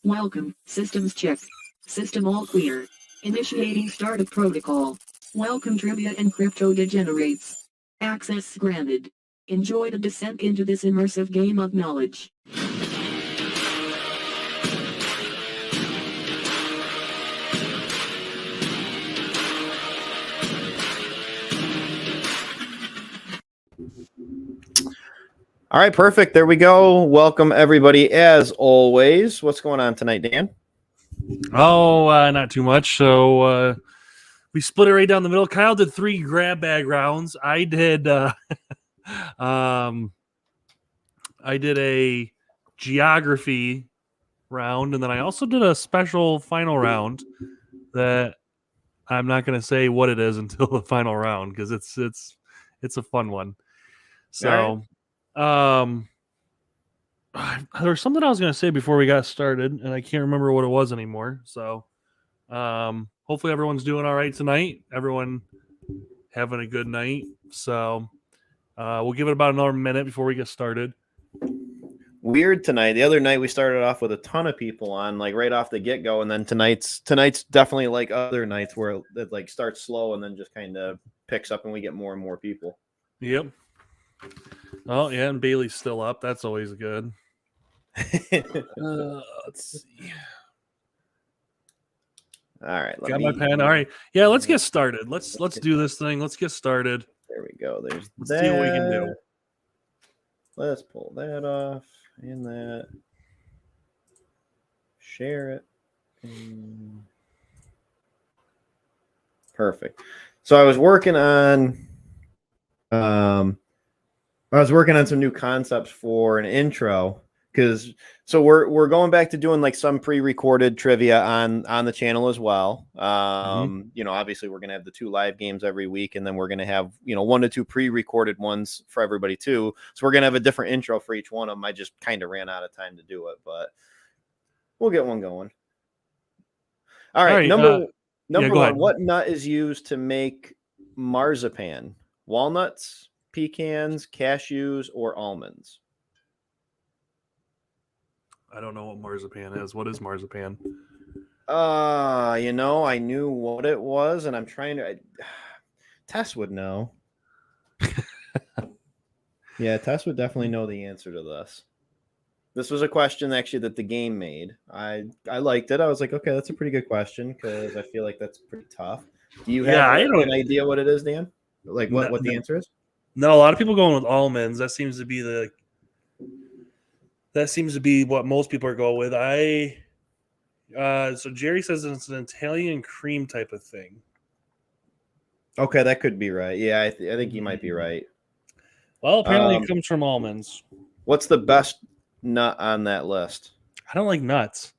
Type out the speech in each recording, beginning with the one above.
Welcome, systems check. System all clear. Initiating startup protocol. Welcome trivia and crypto degenerates. Access granted. Enjoy the descent into this immersive game of knowledge. All right, perfect. There we go. Welcome, everybody, as always. What's going on tonight, Dan? Not too much. So we split it right down the middle. Kyle did 3 grab bag rounds. I did I did a geography round, and then I also did a special final round that I'm not going to say what it is until the final round because it's a fun one. So, there was something I was going to say before we got started, and I can't remember what it was anymore. So, hopefully everyone's doing all right tonight. Everyone having a good night. So, we'll give it about another minute before we get started. Weird tonight. The other night we started off with a ton of people on, like right off the get go, and then tonight's definitely like other nights where it like starts slow and then just kind of picks up, and we get more and more people. Yep. Oh yeah, and Bailey's still up. That's always good. Let's see. All right, got my pen. All right, yeah, let's get started. Let's do this thing. Let's get started. There we go. Let's see what we can do. Let's pull that off and that. Share it. Perfect. So I was working on some new concepts for an intro because we're going back to doing like some pre-recorded trivia on the channel as well. You know, obviously we're gonna have the 2 live games every week, and then we're gonna have 1 to 2 pre-recorded ones for everybody too. So we're gonna have a different intro for each one of them. I just kind of ran out of time to do it, but we'll get one going. All right, number one. What nut is used to make marzipan? Walnuts, pecans, cashews, or almonds? I don't know what marzipan is. What is marzipan? I knew what it was, and I'm trying to. Tess would know. Yeah, Tess would definitely know the answer to this. This was a question actually that the game made. I liked it. I was like, okay, that's a pretty good question because I feel like that's pretty tough. Do you have an idea what it is, Dan? Like what the answer is? No, a lot of people going with almonds. That seems to be what most people are going with. So Jerry says it's an Italian cream type of thing. Okay, that could be right. Yeah, I think you might be right. Well, apparently it comes from almonds. What's the best nut on that list? I don't like nuts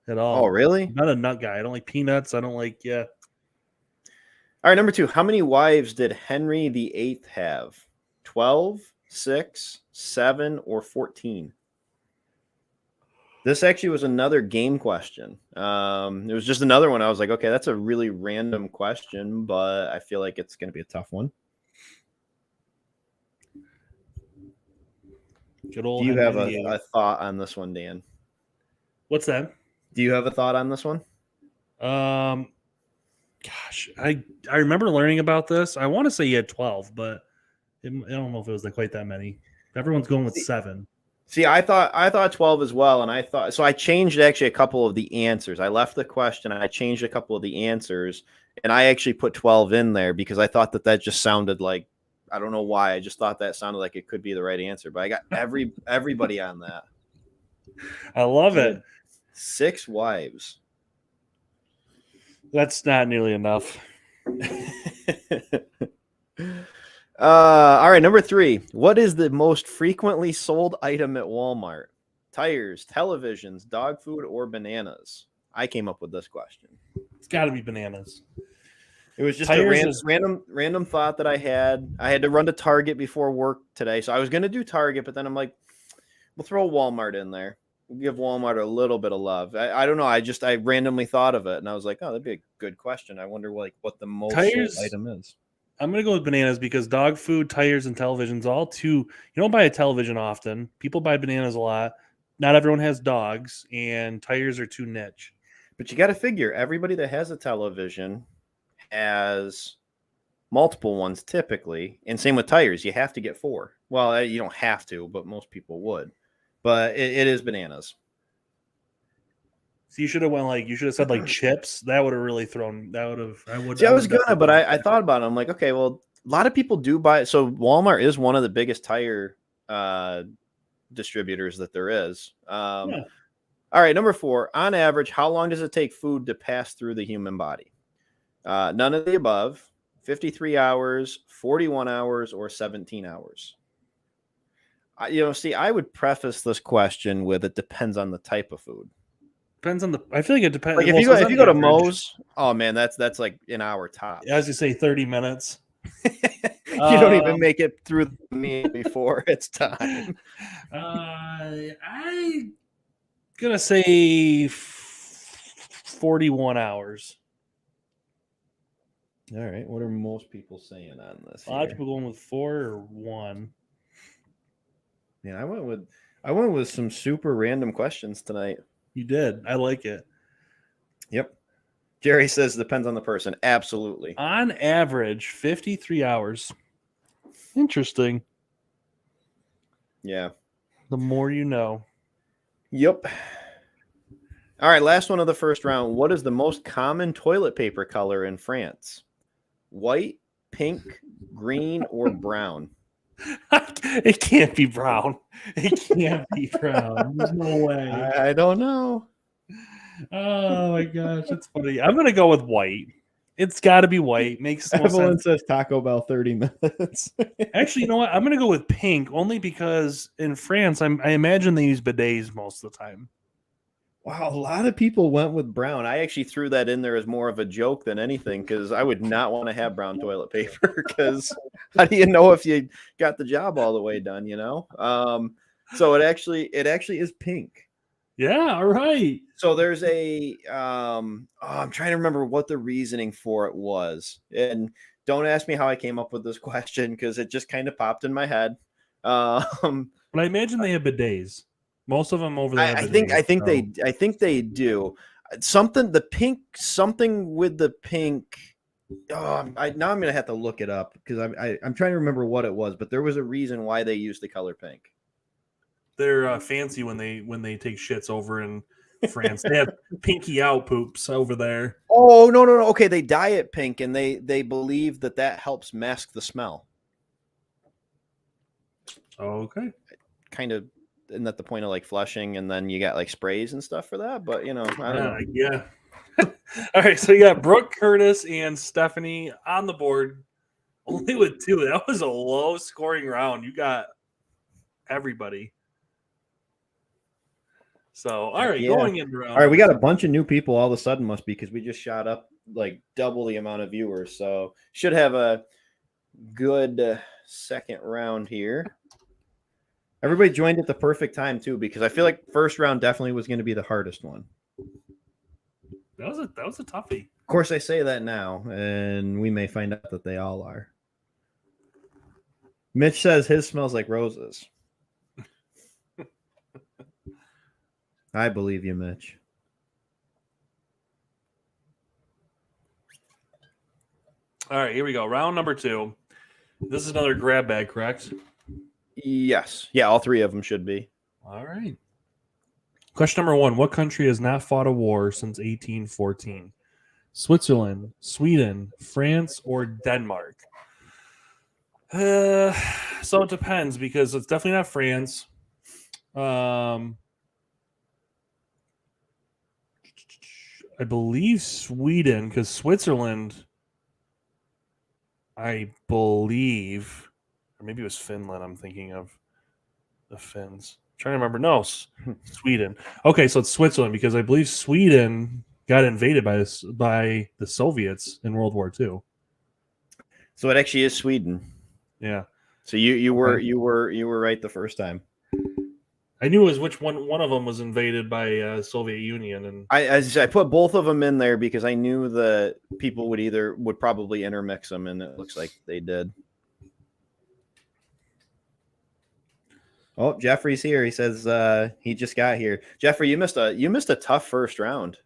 at all. Oh, really? I'm not a nut guy. I don't like peanuts. I don't like, yeah. All right, number 2. How many wives did Henry VIII have? 12, 6, 7, or 14? This actually was another game question. It was just another one. I was like, okay, that's a really random question, but I feel like it's going to be a tough one. Good old. Do you have a thought on this one, Dan? What's that? Do you have a thought on this one? Gosh, I remember learning about this. I want to say he had 12, but I don't know if it was quite that many. Everyone's going with 7. See, I thought 12 as well, and I changed actually a couple of the answers. I left the question and I changed a couple of the answers, and I actually put 12 in there because I thought that just sounded like, I don't know why, I just thought that sounded like it could be the right answer, but I got everybody on that. I love it. 6 wives. That's not nearly enough. All right, number 3. What is the most frequently sold item at Walmart? Tires, televisions, dog food, or bananas? I came up with this question. It's got to be bananas. It was just a random thought that I had. I had to run to Target before work today, so I was going to do Target, but then I'm like, we'll throw Walmart in there. We'll give Walmart a little bit of love. I don't know. I randomly thought of it, and I was like, oh, that'd be a good question. I wonder what the most sold item is. I'm going to go with bananas because dog food, tires, and televisions, all 2. You don't buy a television often. People buy bananas a lot. not everyone has dogs, and tires are too niche. But you got to figure everybody that has a television has multiple ones typically, and same with tires. You have to get 4. Well, you don't have to, but most people would. But it is bananas. So you should have said like chips. That would have really thrown. That would have. I would. See, I was would gonna, but I thought about it. I'm like, okay, well, a lot of people do buy. So Walmart is one of the biggest tire distributors that there is. Yeah. All right, number 4. On average, how long does it take food to pass through the human body? None of the above. 53 hours, 41 hours, or 17 hours. I would preface this question with it depends on the type of food. Depends on the. I feel like it depends. Like if you go to Moe's, oh man, that's like an hour top. As you say, 30 minutes. You don't even make it through the meal before it's time. I'm gonna say 41 hours. All right, what are most people saying on this? A lot of people going with 4 or 1. Yeah, I went with some super random questions tonight. You did. I like it. Yep. Jerry says depends on the person. Absolutely. On average, 53 hours. Interesting. Yeah. The more you know. Yep. All right, last one of the first round. What is the most common toilet paper color in France? White, pink, green, or brown? It can't be brown. It can't be brown. There's no way. I don't know. Oh my gosh, that's funny. I'm gonna go with white. It's got to be white. Makes no Evelyn sense. says Taco Bell 30 minutes. Actually, you know what? I'm gonna go with pink only because in France, I imagine they use bidets most of the time. Wow, a lot of people went with brown. I actually threw that in there as more of a joke than anything because I would not want to have brown toilet paper because how do you know if you got the job all the way done, So it actually is pink. Yeah, all right. So there's a I'm trying to remember what the reasoning for it was. And don't ask me how I came up with this question because it just kind of popped in my head. But I imagine they have bidets. Most of them over there. I think they do something. The pink, something with the pink. Now I'm gonna have to look it up because I'm trying to remember what it was, but there was a reason why they used the color pink. They're fancy when they take shits over in France. They have pinky out poops over there. Oh no! Okay, they dye it pink, and they believe that helps mask the smell. Okay. Kind of. Isn't that the point of like flushing, and then you got like sprays and stuff for that? But I don't know. Yeah. All right, so you got Brooke, Curtis, and Stephanie on the board, only with 2. That was a low scoring round. You got everybody. So all right, going into round. All right, we got a bunch of new people all of a sudden, must be because we just shot up like double the amount of viewers. So should have a good second round here. Everybody joined at the perfect time too, because I feel like first round definitely was going to be the hardest one. That was a toughie. Of course, I say that now, and we may find out that they all are. Mitch says his smells like roses. I believe you, Mitch. All right, here we go. Round number 2. This is another grab bag, correct? Yes. Yeah, all 3 of them should be. All right. Question number 1. What country has not fought a war since 1814? Switzerland, Sweden, France, or Denmark? So it depends because it's definitely not France. I believe Sweden, because Switzerland, I believe, or maybe it was Finland. I'm thinking of the Finns. I'm trying to remember. No, Sweden. Okay, so it's Switzerland because I believe Sweden got invaded by the Soviets in World War II. So it actually is Sweden. Yeah. So you were right the first time. I knew it was which one of them was invaded by Soviet Union, and I put both of them in there because I knew that people would probably intermix them, and it looks like they did. Oh, Jeffrey's here. He says he just got here. Jeffrey, you missed a tough first round.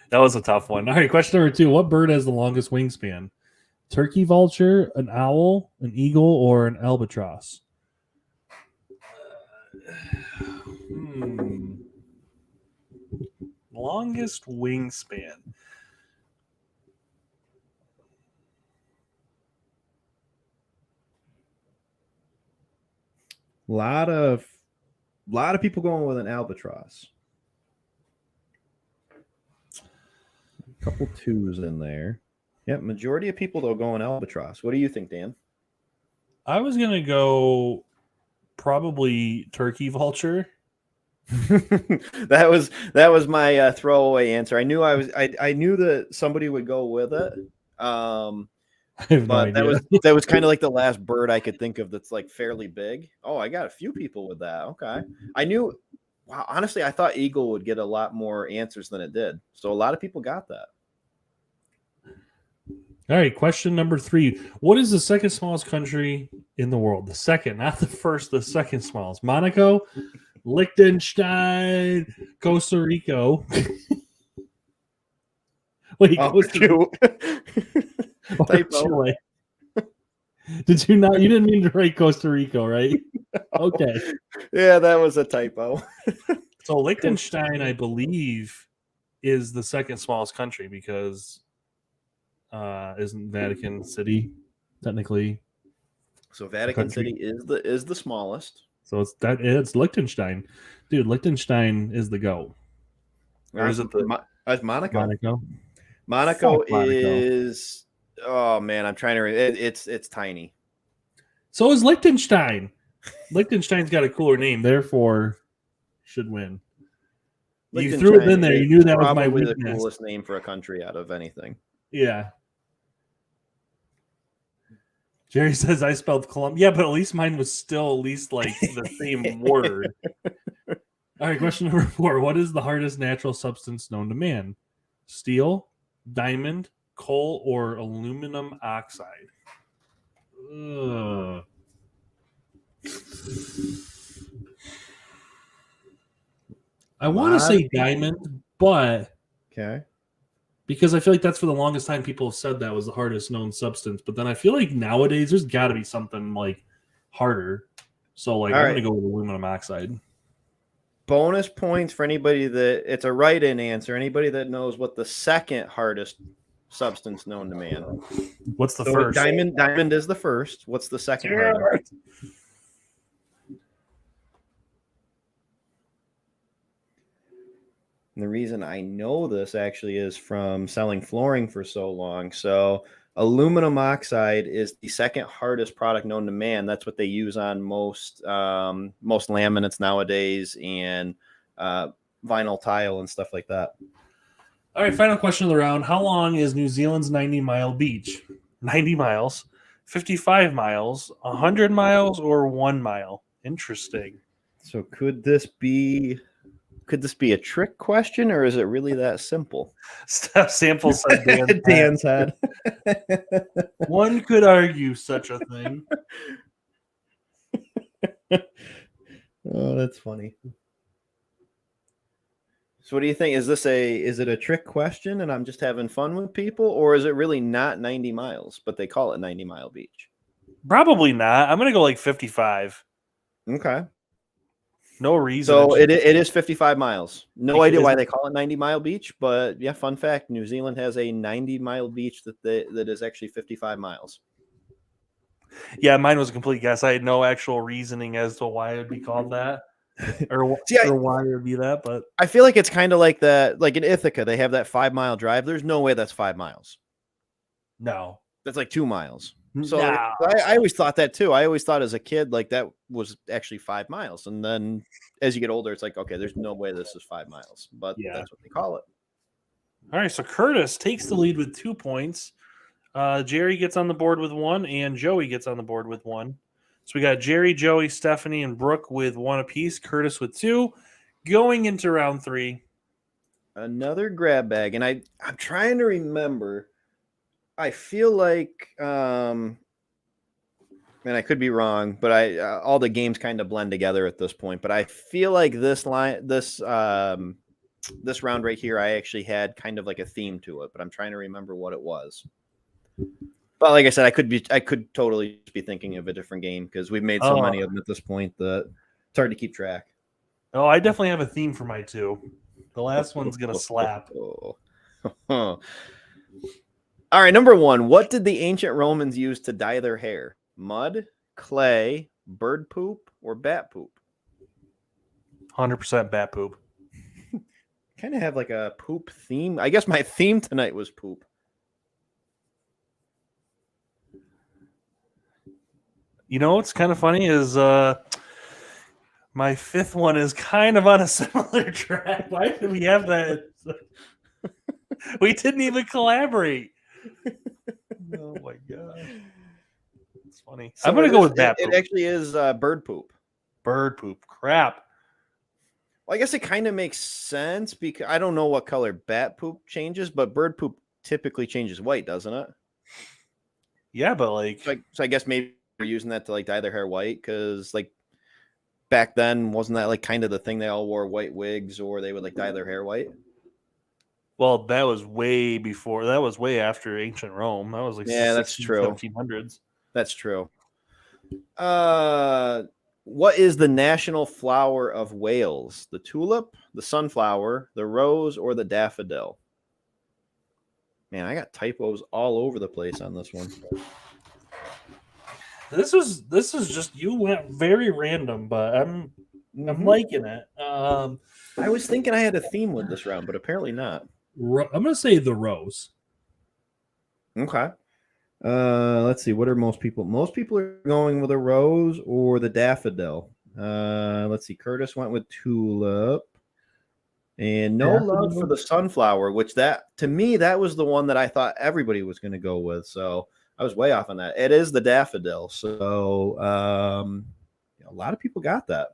That was a tough one. All right, question number 2. What bird has the longest wingspan? Turkey vulture, an owl, an eagle, or an albatross? Longest wingspan. A lot of people going with an albatross. A couple twos in there. Yep, majority of people though going albatross. What do you think, Dan? I was gonna go probably turkey vulture. that was my throwaway answer. I knew I knew that somebody would go with it. I have no idea. that was kind of like the last bird I could think of that's like fairly big. Oh, I got a few people with that. Okay. I knew. Wow, honestly, I thought eagle would get a lot more answers than it did. So a lot of people got that. All right, question number 3. What is the second smallest country in the world? The second, not the first, the second smallest. Monaco, Lichtenstein, Costa Rico. Wait, Costa Rica. Chile. Did you not? You didn't mean to write Costa Rica, right? Okay. Yeah, that was a typo. So Liechtenstein, I believe, is the second smallest country because isn't Vatican City technically? So Vatican City is the smallest. So it's Liechtenstein, dude. Liechtenstein is the GOAT. Or is it Monaco? Monaco is. Oh man, I'm trying to. It's tiny. So is Liechtenstein. Liechtenstein's got a cooler name, therefore should win. You threw it in there. You knew that was my weakness. The coolest name for a country out of anything. Yeah. Jerry says I spelled Columbia. Yeah, but at least mine was still at least like the same word. All right, question number 4. What is the hardest natural substance known to man? Steel, diamond, coal, or aluminum oxide? I want to say diamond, but okay, because I feel like that's for the longest time people have said that was the hardest known substance. But then I feel like nowadays there's got to be something like harder. So like I'm going to go with aluminum oxide. Bonus points for anybody that it's a right-in answer. Anybody that knows what the second hardest substance known to man. What's the first? Diamond is the first. What's the second hardest? And the reason I know this actually is from selling flooring for so long. So aluminum oxide is the second hardest product known to man. That's what they use on most laminates nowadays and vinyl tile and stuff like that. All right, final question of the round. How long is New Zealand's 90-mile beach? 90 miles, 55 miles, 100 miles, or 1 mile? Interesting. So could this be a trick question, or is it really that simple? Steph Sample said Dan's head. One could argue such a thing. Oh, that's funny. So what do you think? Is it a trick question and I'm just having fun with people, or is it really not 90 miles, but they call it 90-mile beach? Probably not. I'm going to go like 55. Okay. No reason. So it is 55 miles. No idea why they call it 90-mile beach, but yeah, fun fact, New Zealand has a 90-mile beach that is actually 55 miles. Yeah, mine was a complete guess. I had no actual reasoning as to why it would be called that. Or why it would be that, but I feel like it's kind of like that. Like in Ithaca, they have that 5-mile drive. There's no way that's 5 miles. No, that's like 2 miles. So no. I always thought that too. I always thought as a kid like that was actually 5 miles, and then as you get older, it's like okay, there's no way this is 5 miles, but that's what they call it. All right, so Curtis takes the lead with 2 points. Jerry gets on the board with 1, and Joey gets on the board with 1. So we got Jerry, Joey, Stephanie, and Brooke with 1 apiece. Curtis with 2. Going into round 3. Another grab bag. And I'm trying to remember. I feel like and I could be wrong, but all the games kind of blend together at this point. But I feel like this round right here, I actually had kind of like a theme to it, but I'm trying to remember what it was. But like I said, I could totally be thinking of a different game because we've made so many of them at this point that it's hard to keep track. Oh, I definitely have a theme for my two. The last one's gonna slap. All right, number 1. What did the ancient Romans use to dye their hair? Mud, clay, bird poop, or bat poop? 100% bat poop. Kind of have like a poop theme. I guess my theme tonight was poop. You know what's kind of funny is my fifth one is kind of on a similar track. Why did we have that? We didn't even collaborate. Oh my god, it's funny. So I'm gonna go with bat poop. It actually is bird poop. Bird poop. Crap. Well, I guess it kind of makes sense because I don't know what color bat poop changes, but bird poop typically changes white, doesn't it? Yeah, but like, so I guess maybe we're using that to like dye their hair white because like back then wasn't that like kind of the thing? They all wore white wigs or they would like dye their hair white. Well, that was way before. That was way after ancient Rome. That was like that's true. 1700s. That's true. What is the national flower of Wales? The tulip, the sunflower, the rose, or the daffodil? Man, I got typos all over the place on this one. This is just, you went very random, but I'm liking it. I was thinking I had a theme with this round, but apparently not. I'm gonna say the rose. Okay. Let's see. What are most people? Most people are going with a rose or the daffodil. Let's see. Curtis went with tulip, and no love for the sunflower. Which to me that was the one that I thought everybody was going to go with. So I was way off on that. It is the daffodil. So a lot of people got that.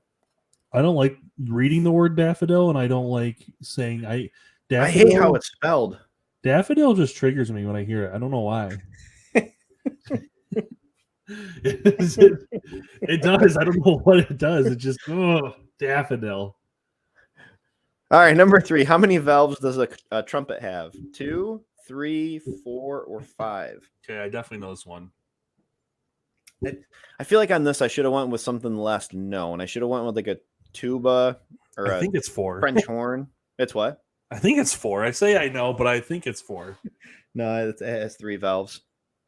I don't like reading the word daffodil, and I don't like saying I hate how it's spelled. Daffodil just triggers me when I hear it. I don't know why. It does. I don't know what it does. It just daffodil. All right, number 3. How many valves does a trumpet have? 2, 3, 4, or 5? Okay, I definitely know this one. I feel like on this I should have went with something less known. I should have went with like a tuba or I think it's 4. French horn. It's what? I think it's 4. I say I know, but I think it's 4. No, it has 3 valves.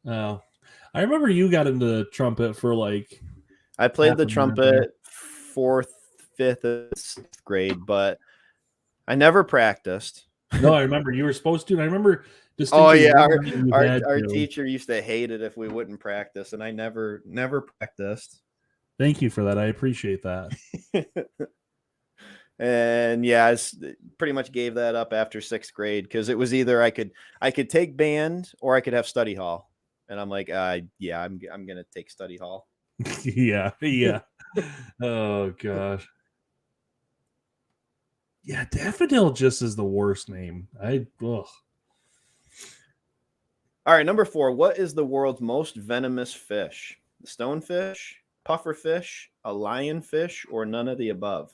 Oh, I remember you got into the trumpet for like. I played the trumpet 4th, 5th, and 6th grade, but I never practiced. No, I remember you were supposed to. And I remember. Oh yeah, our teacher used to hate it if we wouldn't practice, and I never practiced. Thank you for that. I appreciate that. And yeah, I pretty much gave that up after 6th grade because it was either I could take band or I could have study hall, and I'm like, yeah, I'm gonna take study hall. yeah. Oh gosh. Yeah, daffodil just is the worst name. All right, number 4. What is the world's most venomous fish? The stonefish, pufferfish, a lionfish, or none of the above?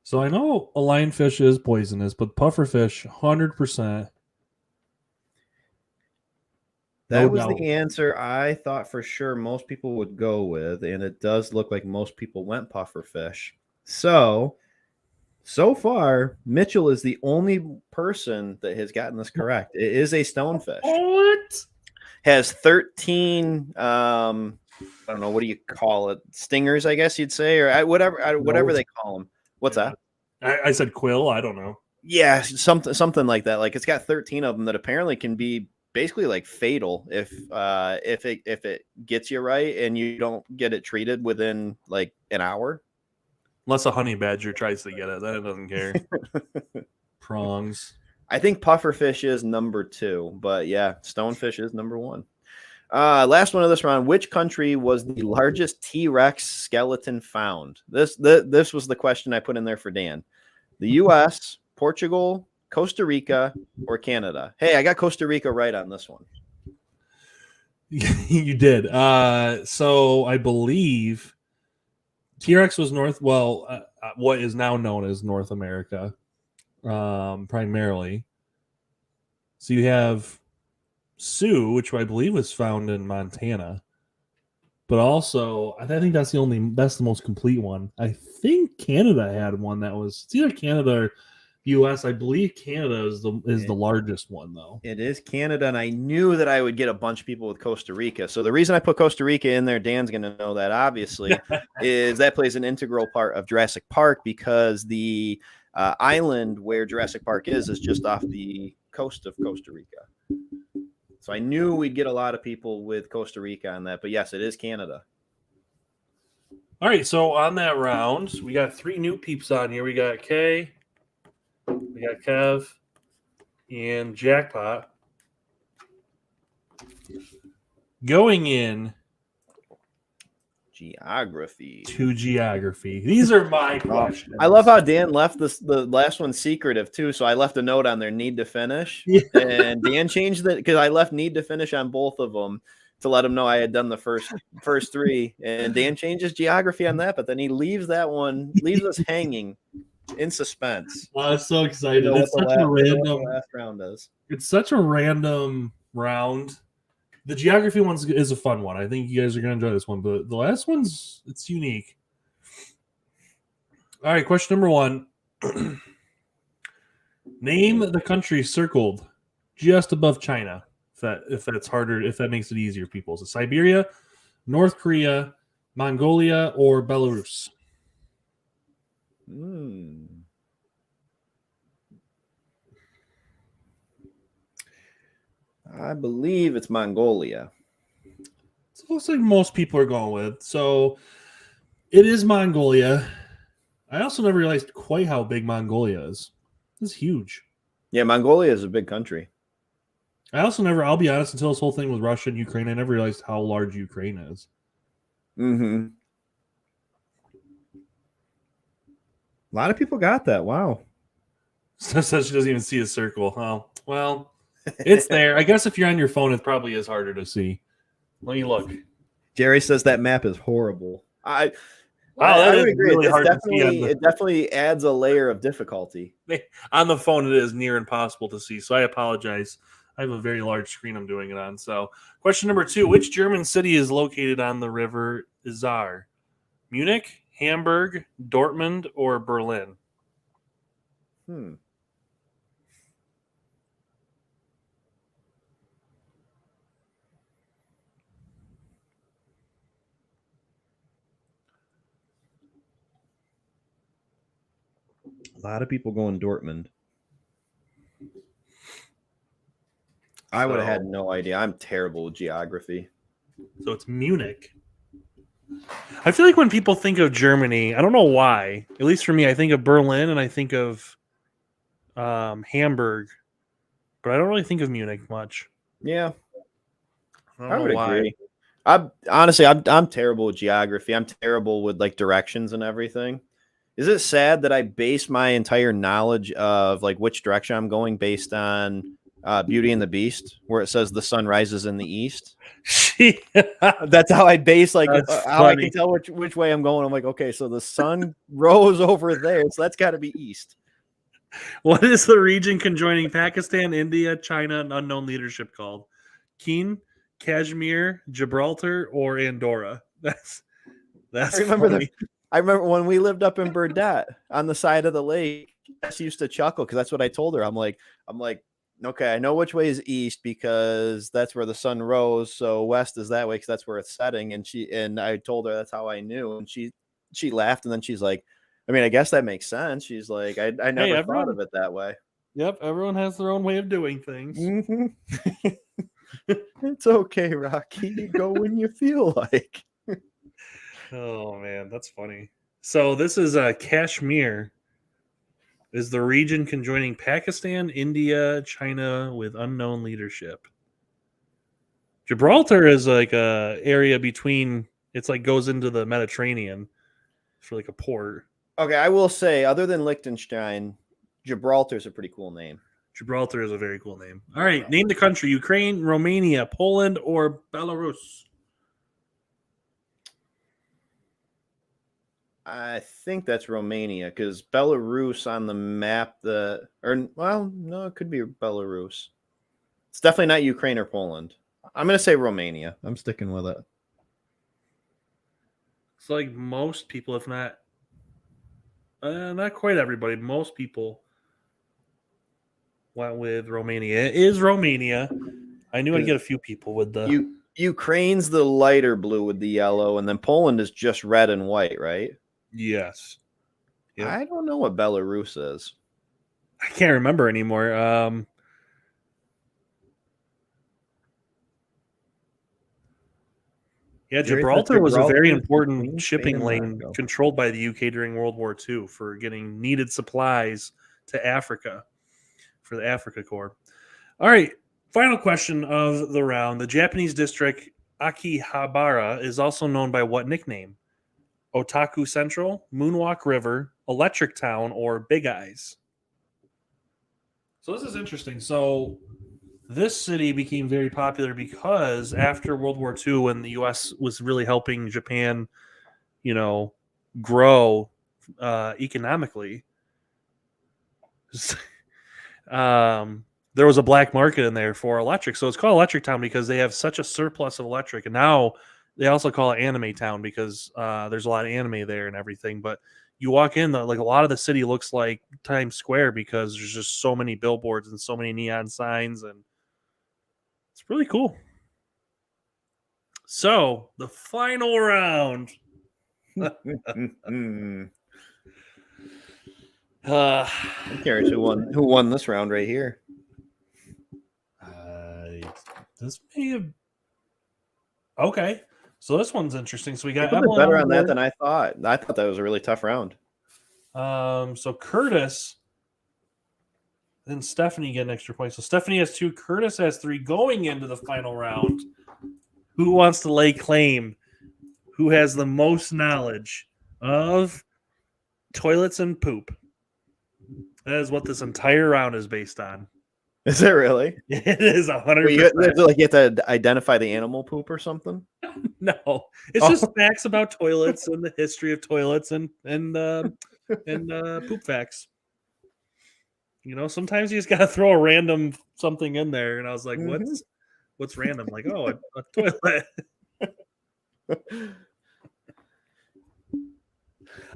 So I know a lionfish is poisonous, but pufferfish, 100%. That was the answer I thought for sure most people would go with, and it does look like most people went pufferfish. So far, Mitchell is the only person that has gotten this correct. It is a stonefish. What? Has 13, I don't know, what do you call it? Stingers, I guess you'd say, or whatever they call them. What's that? I said quill. I don't know. Yeah, something like that. Like it's got 13 of them that apparently can be basically like fatal if it gets you right and you don't get it treated within like an hour. Unless a honey badger tries to get it, then it doesn't care. Prongs. I think pufferfish is number 2, but yeah, stonefish is number 1. Last one of this round. Which country was the largest T-Rex skeleton found? This was the question I put in there for Dan. The U.S., Portugal, Costa Rica, or Canada? Hey, I got Costa Rica right on this one. You did. So I believe T-Rex was what is now known as North America, primarily. So you have Sioux, which I believe was found in Montana. But also, I think that's the most complete one. I think Canada had one that was, it's either Canada or U.S. I believe Canada is the largest one, though. It is Canada, and I knew that I would get a bunch of people with Costa Rica. So the reason I put Costa Rica in there, Dan's going to know that, obviously, is that plays an integral part of Jurassic Park, because the island where Jurassic Park is just off the coast of Costa Rica. So I knew we'd get a lot of people with Costa Rica on that. But yes, it is Canada. All right, so on that round, we got 3 new peeps on here. We got Kay, we got Kev, and Jackpot. Going in geography. To geography. These are my questions. I love how Dan left the last one secretive too. So I left a note on there, need to finish. Yeah. And Dan changed it because I left need to finish on both of them to let him know I had done the first 3. And Dan changes geography on that, but then he leaves us hanging in suspense. Oh, I'm so excited. It's such a random last round is. It's such a random round. The geography one is a fun one. I think you guys are going to enjoy this one, but the last one's it's unique. All right, question number 1. Name the country circled just above China. If that's harder, if that makes it easier, people. Is it Siberia, North Korea, Mongolia, or Belarus? I believe it's Mongolia. So it looks like most people are going with. So it is Mongolia. I also never realized quite how big Mongolia is. It's huge. Yeah, Mongolia is a big country. I'll be honest, until this whole thing with Russia and Ukraine, I never realized how large Ukraine is. Mm-hmm. A lot of people got that. Wow. So she doesn't even see a circle. Oh, well, it's there. I guess if you're on your phone, it probably is harder to see. Let me look. Jerry says that map is horrible. I would agree. Really hard to see it definitely adds a layer of difficulty. On the phone, it is near impossible to see. So I apologize. I have a very large screen I'm doing it on. So question number 2, which German city is located on the river Isar? Munich, Hamburg, Dortmund, or Berlin? A lot of people going Dortmund. I would have had no idea. I'm terrible with geography. So it's Munich. I feel like when people think of Germany, I don't know why. At least for me, I think of Berlin and I think of Hamburg, but I don't really think of Munich much. Yeah, I would agree. I'm terrible with geography. I'm terrible with like directions and everything. Is it sad that I base my entire knowledge of like which direction I'm going based on Beauty and the Beast, where it says the sun rises in the east? That's how I base how I can tell which way I'm going. I'm like, okay, so the sun rose over there, so that's got to be east. What is the region conjoining Pakistan, India, China, and unknown leadership called? Keen, Kashmir, Gibraltar, or Andorra? That's I remember when we lived up in Burdett on the side of the lake. Jess used to chuckle because that's what I told her. I'm like, okay, I know which way is east because that's where the sun rose. So west is that way because that's where it's setting. And I told her that's how I knew. And she laughed, and then she's like, I mean, I guess that makes sense. She's like, I never thought of it that way. Yep, everyone has their own way of doing things. Mm-hmm. It's okay, Rocky. You go when you feel like. Oh man, that's funny. So this is Kashmir. Is the region conjoining Pakistan, India, China with unknown leadership. Gibraltar is like a area between. It's like goes into the Mediterranean for like a port. Okay, I will say, other than Lichtenstein, Gibraltar's a pretty cool name. Gibraltar is a very cool name. All right, name the country: Ukraine, Romania, Poland, or Belarus. I think that's Romania because Belarus on the map. No, it could be Belarus. It's definitely not Ukraine or Poland. I'm going to say Romania. I'm sticking with it. It's like most people, if not quite everybody, most people went with Romania. It is Romania. I knew I'd get a few people with the... Ukraine's the lighter blue with the yellow, and then Poland is just red and white, right? Yes. Yep. I don't know what Belarus is. I can't remember anymore. Gibraltar was a very important shipping lane controlled by the UK during World War II for getting needed supplies to Africa for the Africa Corps. All right, final question of the round. The Japanese district Akihabara is also known by what nickname? Otaku Central, Moonwalk River, Electric Town, or Big Eyes? So this is interesting. So this city became very popular because after World War II, when the U.S. was really helping Japan, grow economically, there was a black market in there for electric. So it's called Electric Town because they have such a surplus of electric. And now they also call it Anime Town because there's a lot of anime there and everything. But you walk in, like a lot of the city looks like Times Square because there's just so many billboards and so many neon signs, and it's really cool. So the final round. I'm curious who won this round right here. This may have. Okay. So this one's interesting. So we got Evelyn better on that than I thought. I thought that was a really tough round. So Curtis and Stephanie get an extra point. So Stephanie has 2, Curtis has 3 going into the final round. Who wants to lay claim? Who has the most knowledge of toilets and poop? That is what this entire round is based on. Is it really? It is 100%. You have to identify the animal poop or something? No, it's just facts about toilets and the history of toilets and poop facts. Sometimes you just gotta throw a random something in there, and I was like, "What's random?" Like, oh, a toilet.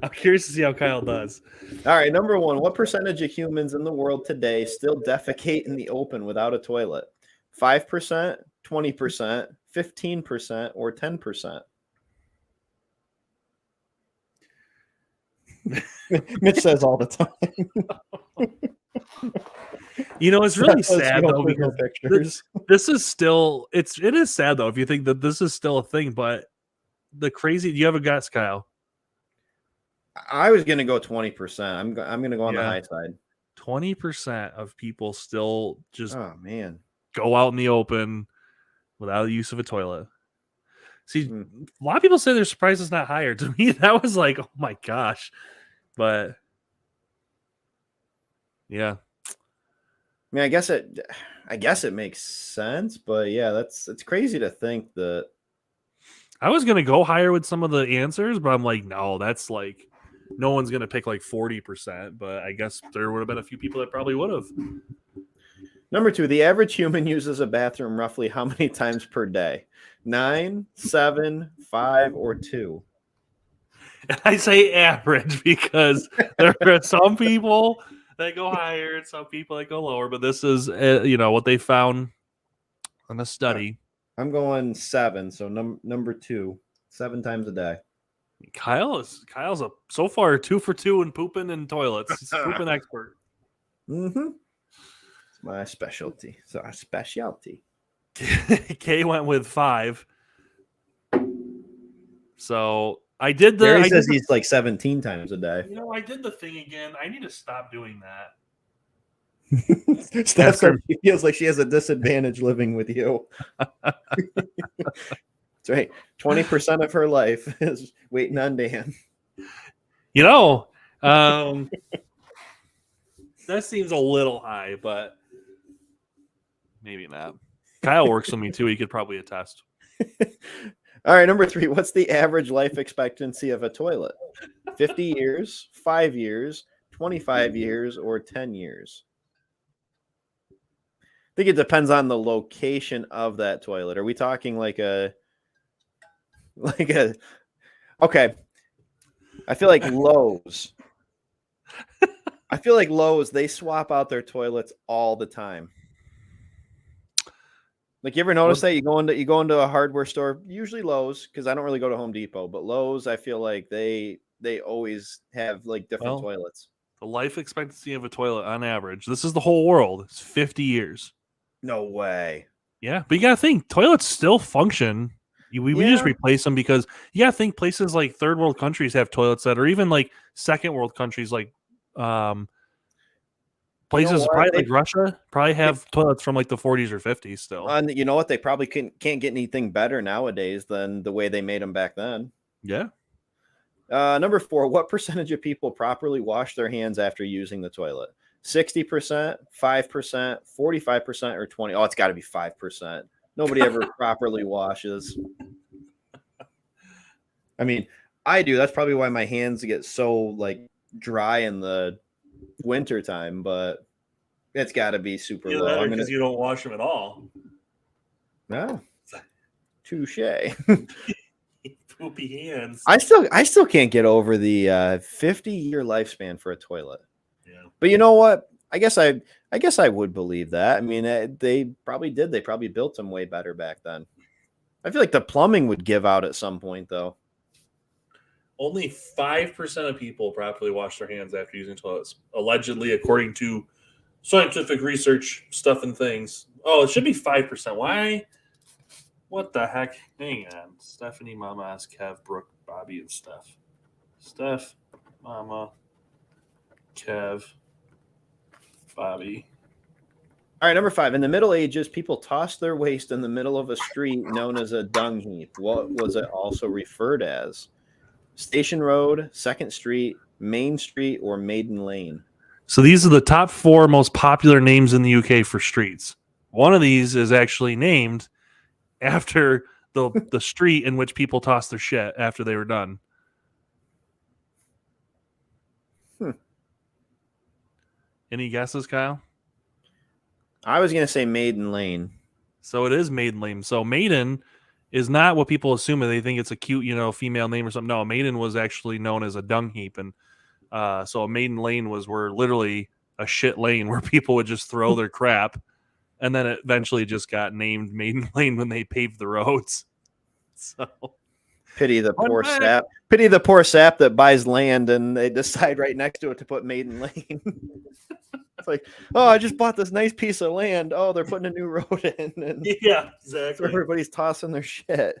I'm curious to see how Kyle does. All right, number 1. What percentage of humans in the world today still defecate in the open without a toilet? 5%, 20%, 15%, or 10%? Mitch says all the time. It's really sad though because this is still it is sad though if you think that this is still a thing. But do you have a guess, Kyle? I was gonna go 20%. I'm gonna go on the high side. 20% of people still just go out in the open without the use of a toilet. See, a lot of people say they're surprised it's not higher. To me, that was like, oh my gosh. But yeah. I mean, I guess it makes sense, but yeah, it's crazy to think that. I was gonna go higher with some of the answers, but I'm like, no, that's like no one's gonna pick like 40%. But I guess there would have been a few people that probably would have. Number 2, the average human uses a bathroom roughly how many times per day? 9, 7, 5, or 2? I say average because there are some people that go higher and some people that go lower. But this is, what they found in a study. I'm going 7. So number 2, 7 times a day. Kyle's so far 2 for 2 in pooping and toilets. He's a pooping expert. It's my specialty. So our specialty. Kay went with 5. So I did the. Gary says he's like 17 times a day. I did the thing again. I need to stop doing that. Steph said she feels like she has a disadvantage living with you. That's right. 20% of her life is waiting on Dan. That seems a little high, but Maybe not. Kyle works with me too. He could probably attest. All right, number 3. What's the average life expectancy of a toilet? 50 years, 5 years, 25 years, or 10 years? I think it depends on the location of that toilet. Are we talking like a okay. I feel like Lowe's. They swap out their toilets all the time. Like, you ever notice that you go into a hardware store, usually Lowe's, because I don't really go to Home Depot, but Lowe's, I feel like they always have like different toilets. The life expectancy of a toilet on average, this is the whole world, it's 50 years. No way. Yeah, but you gotta think toilets still function. We just replace them because you gotta think places like third world countries have toilets that are even like second world countries like places probably like Russia probably have toilets from like the 40s or 50s still. And you know what? They probably can't get anything better nowadays than the way they made them back then. Yeah. Number 4, what percentage of people properly wash their hands after using the toilet? 60%, 5%, 45%, or 20%? Oh, it's got to be 5%. Nobody ever properly washes. I mean, I do. That's probably why my hands get so like dry in the winter time, but it's got to be super low. Because you don't wash them at all. No. Touche. Poopy hands. I still can't get over the 50-year lifespan for a toilet. Yeah. But you know what? I guess I would believe that. I mean, they probably did. They probably built them way better back then. I feel like the plumbing would give out at some point, though. Only 5% of people properly wash their hands after using toilets, allegedly, according to scientific research stuff and things. Oh, it should be 5%. Why? What the heck? Hang on. Stephanie, Mama, asked Kev, Brooke, Bobby, and Steph. Steph, Mama, Kev, Bobby. All right, number 5. In the Middle Ages, people tossed their waste in the middle of a street known as a dung heap. What was it also referred as? Station Road, 2nd Street, Main Street, or Maiden Lane? So these are the top 4 most popular names in the UK for streets. One of these is actually named after the street in which people tossed their shit after they were done. Any guesses, Kyle? I was going to say Maiden Lane. So it is Maiden Lane. So Maiden is not what people assume. They think it's a cute, female name or something. No, Maiden was actually known as a dung heap. And so a Maiden Lane was where literally a shit lane where people would just throw their crap. And then it eventually just got named Maiden Lane when they paved the roads. So pity the poor sap. Pity the poor sap that buys land and they decide right next to it to put Maiden Lane. It's like, oh, I just bought this nice piece of land. Oh, they're putting a new road in. And yeah, exactly. Everybody's tossing their shit.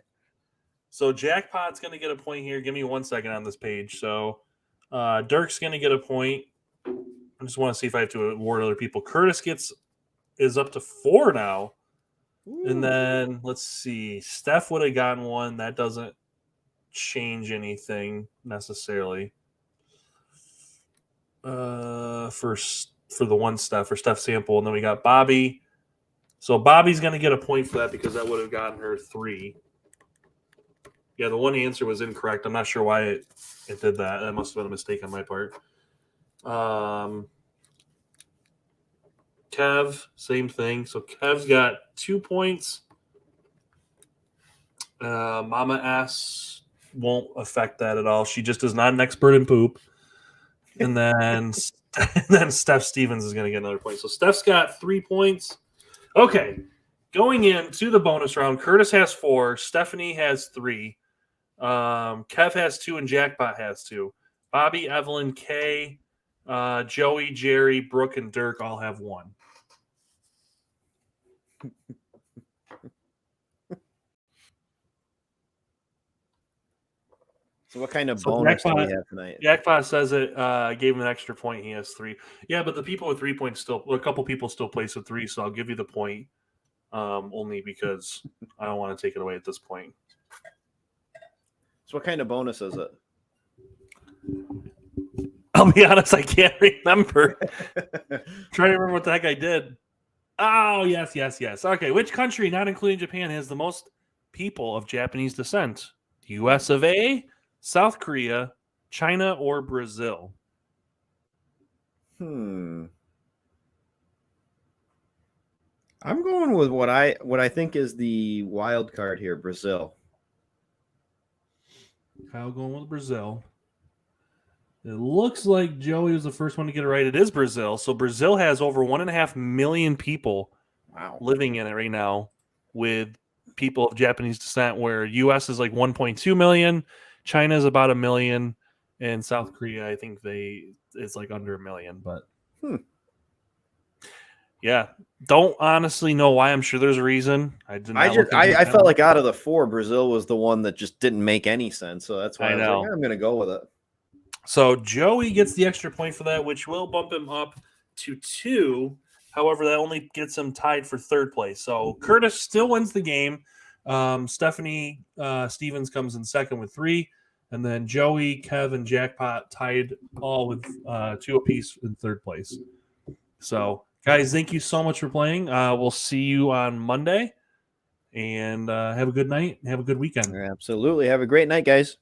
So Jackpot's going to get a point here. Give me 1 second on this page. So Dirk's going to get a point. I just want to see if I have to award other people. Curtis is up to 4 now. Ooh. And then let's see. Steph would have gotten 1. That doesn't change anything necessarily. For the one Steph, for Steph sample. And then we got Bobby. So Bobby's going to get a point for that because that would have gotten her 3. Yeah, the one answer was incorrect. I'm not sure why it did that. That must have been a mistake on my part. Kev, same thing. So Kev's got 2 points. Mama asks won't affect that at all. She just is not an expert in poop. And then Steph Stevens is going to get another point. So Steph's got 3 points. Okay. Going into the bonus round, Curtis has 4. Stephanie has 3. Kev has 2 and Jackpot has 2. Bobby, Evelyn, Kay, Joey, Jerry, Brooke, and Dirk all have 1. So what kind of bonus do we have tonight? Jackpot says it gave him an extra point. He has 3. Yeah, but the people with 3 points a couple people still place with 3, so I'll give you the point only because I don't want to take it away at this point. So what kind of bonus is it? I'll be honest, I can't remember. Trying to remember what the heck I did. Oh, yes. Okay, which country, not including Japan, has the most people of Japanese descent? US of A, South Korea, China, or Brazil? I'm going with what I think is the wild card here, Brazil. Kyle going with Brazil. It looks like Joey was the first one to get it right. It is Brazil. So Brazil has over 1.5 million people living in it right now with people of Japanese descent, where US is like 1.2 million, China is about 1 million, and South Korea, I think it's like under 1 million. But yeah, don't honestly know why. I'm sure there's a reason. I felt like out of the four, Brazil was the one that just didn't make any sense. So that's why I was like, I'm going to go with it. So Joey gets the extra point for that, which will bump him up to 2. However, that only gets him tied for 3rd place. So Curtis still wins the game. Stephanie Stevens comes in 2nd with 3. And then Joey, Kev, and Jackpot tied all with 2 apiece in 3rd place. So, guys, thank you so much for playing. We'll see you on Monday. And have a good night. Have a good weekend. Absolutely. Have a great night, guys.